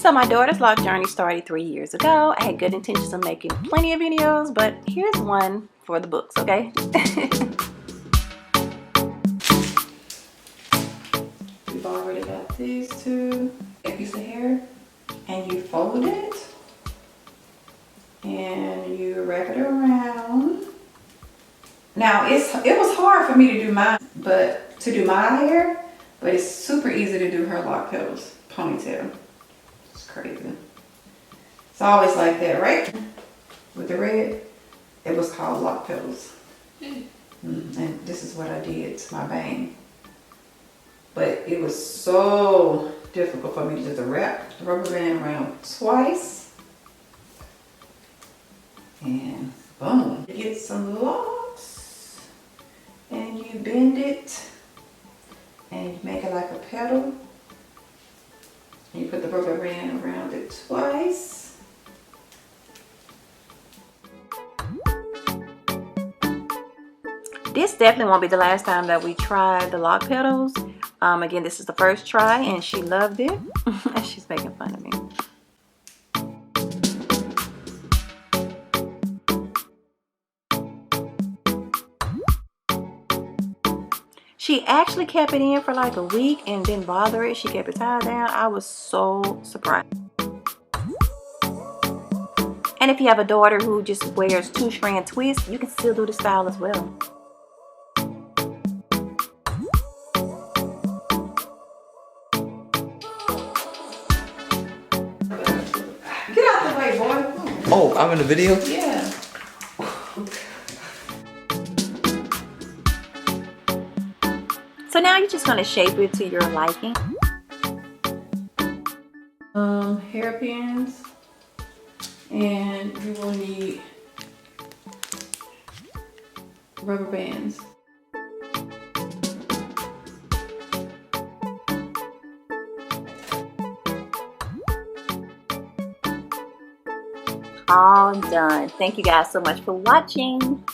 So my daughter's lock journey started 3 years ago. I had good intentions of making plenty of videos, but here's one for the books, okay? We've already got these two. A piece of hair, and you fold it, and you wrap it around. Now it was hard for me to do mine, but my hair, but it's super easy to do her Loc Petals ponytail. It's crazy. It's always like that, right? With the red, it was called Loc Petals. And this is what I did to my bang. But it was so difficult for me to just wrap the rubber band around twice. And boom. You get some locks and you bend it and you make it like a petal. And you put the rubber band around it twice. This definitely won't be the last time that we try the Loc Petals. Again, this is the first try and she loved it. She's making fun of me. She actually kept it in for like a week and didn't bother it. She kept it tied down. I was so surprised. And if you have a daughter who just wears 2-strand twists, you can still do the style as well. Get out the way, boy. Oh, I'm in the video? Yeah. So now you're just going to shape it to your liking. Hairpins, and you will need rubber bands. All done. Thank you guys so much for watching.